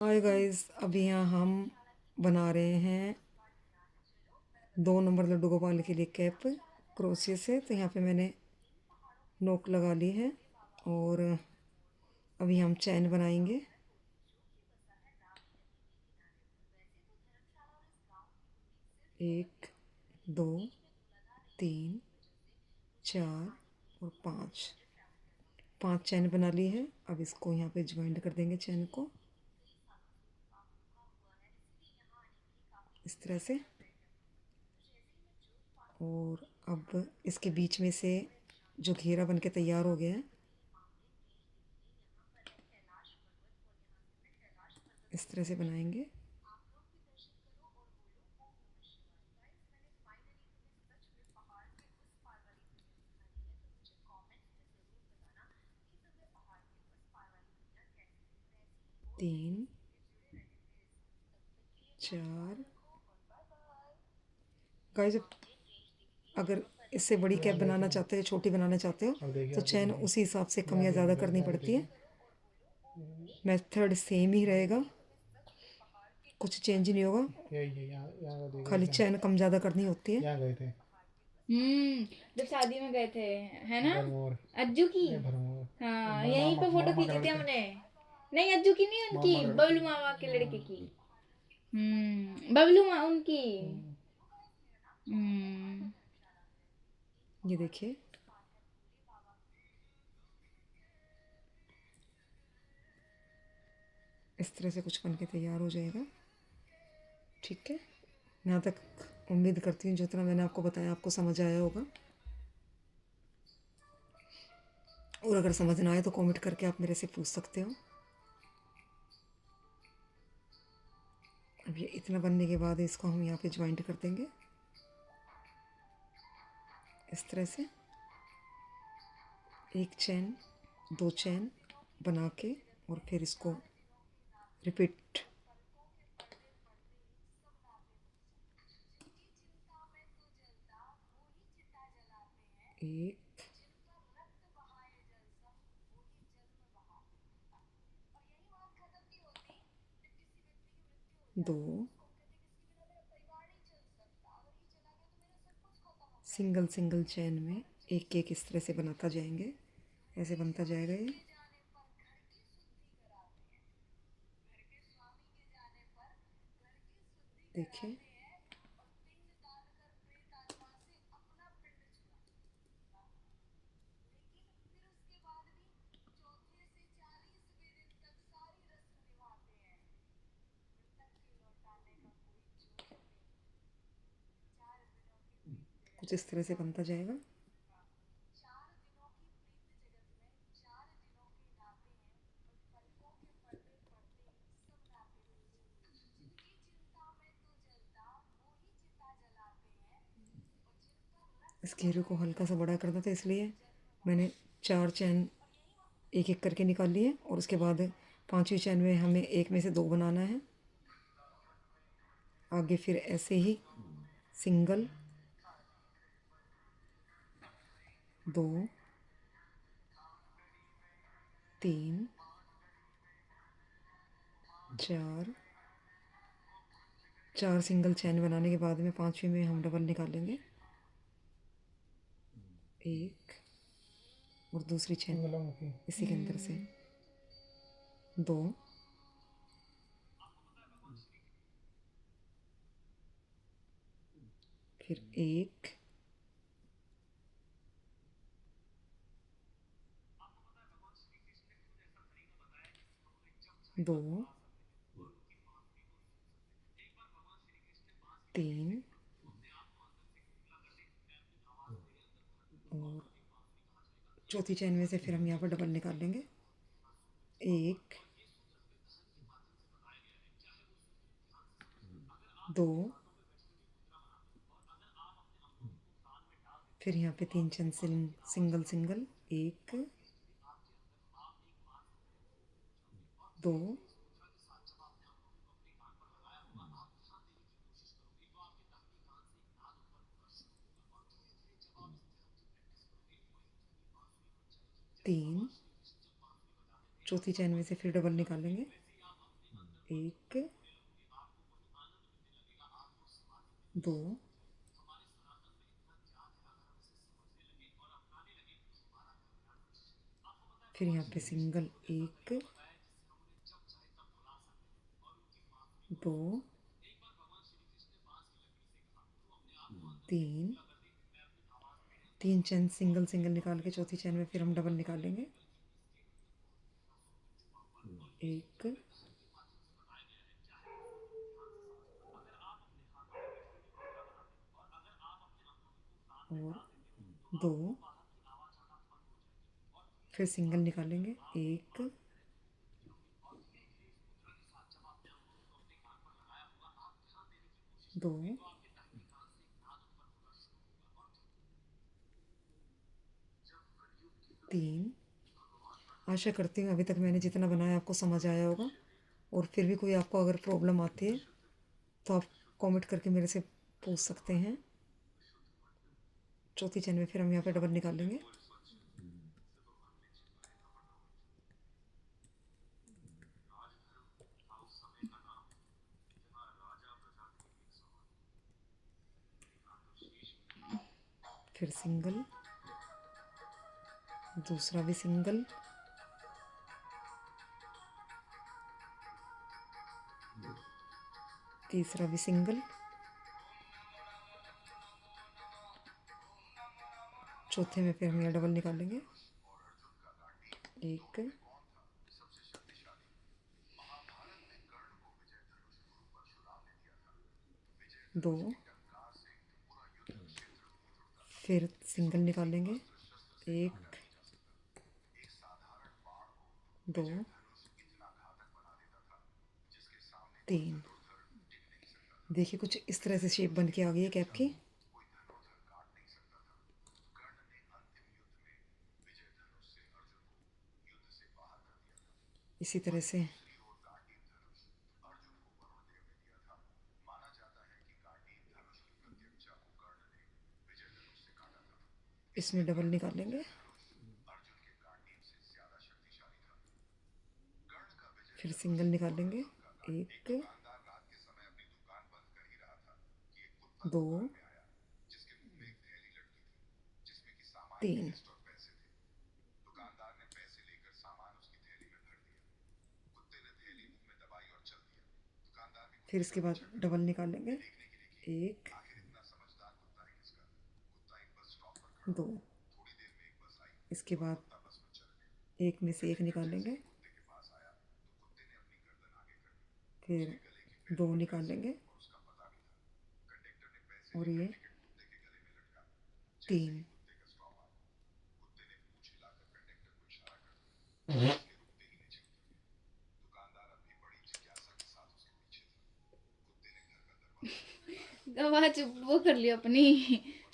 Hi guys, अभी यहाँ हम बना रहे हैं 2 नंबर लड्डू गोपाल के लिए कैप क्रोशिया से। तो यहाँ पे मैंने नोक लगा ली है और अभी हम चैन बनाएंगे। एक, दो, तीन, चार और पाँच। 5 चैन बना ली है। अब इसको यहाँ पे ज्वाइंट कर देंगे चैन को इस तरह से। और अब इसके बीच में से जो घेरा बन के तैयार हो गया है, इस तरह से बनाएंगे। तीन, चार। गाइस, अगर इससे बड़ी कैप बनाना चाहते हो, छोटी बनाना चाहते हो, तो चैन उसी हिसाब से कम या ज़्यादा करनी पड़ती है। मेथड सेम ही रहेगा, कुछ चेंज नहीं होगा, खाली चैन कम ज़्यादा करनी होती है। यहाँ गए थे जब शादी में गए थे, है ना? भरमौर। अज्जू की। भरमौर हाँ, यहीं मामा पे फोटो मामा का खींची थी लड़के। हमने। नहीं, अज्जू की नहीं, उनकी मामा का बबलू लड़के। मामा के लड़के की। बबलू माँ उनकी। हम्म। ये देखिए, इस तरह से कुछ बन के तैयार हो जाएगा। ठीक है, यहाँ तक उम्मीद करती हूँ जितना मैंने आपको बताया आपको समझ आया होगा। और अगर समझ ना आए तो कमेंट करके आप मेरे से पूछ सकते हो। अब ये इतना बनने के बाद इसको हम यहाँ पे ज्वाइंट कर देंगे इस तरह से। एक चैन, 2 चैन बना के और फिर इसको रिपीट। एक, दो, सिंगल सिंगल चैन में एक एक इस तरह से बनाता जाएंगे। ऐसे बनता जाएगा ये। देखिए, कुछ इस तरह से बनता जाएगा। इस घेरे को हल्का सा बड़ा करना था, इसलिए मैंने 4 चैन एक एक करके निकाल लिए। और उसके बाद 5वीं चैन में हमें एक में से 2 बनाना है। आगे फिर ऐसे ही सिंगल, 2, 3, 4। 4 सिंगल चैन बनाने के बाद में 5वीं में हम डबल निकालेंगे। एक और दूसरी चैन इसी के अंदर से 2, फिर एक, 2, 3 और चौथी चैन में से फिर हम यहाँ पर डबल निकाल लेंगे। एक, 2, फिर यहाँ पे 3 चैन सिंगल सिंगल। एक, 2, 3। चौथी चैन में से फिर डबल निकालेंगे। 1 2 फिर यहाँ पे सिंगल 1 2 3 3 चैन सिंगल सिंगल निकाल के चौथी चैन में फिर हम डबल निकालेंगे 1 और 2 फिर सिंगल निकालेंगे 1 2 3। आशा करती हूँ अभी तक मैंने जितना बनाया आपको समझ आया होगा, और फिर भी कोई आपको अगर प्रॉब्लम आती है तो आप कमेंट करके मेरे से पूछ सकते हैं। चौथी चैन में फिर हम यहाँ पे डबल निकालेंगे 1 फिर सिंगल, दूसरा भी सिंगल, तीसरा भी सिंगल, चौथे में फिर हम यहाँ डबल निकालेंगे 1 2 फिर सिंगल निकालेंगे 1 2 3। देखिए कुछ इस तरह से शेप बन के आ गई है कैप की। इसी तरह से इसमें डबल निकालेंगे, फिर सिंगल निकालेंगे 1 2 3। फिर इसके बाद डबल निकालेंगे 1 2। इसके बाद एक में से एक निकालेंगे, फिर 2 निकालेंगे और ये 3। आवाज वो कर लियो अपनी।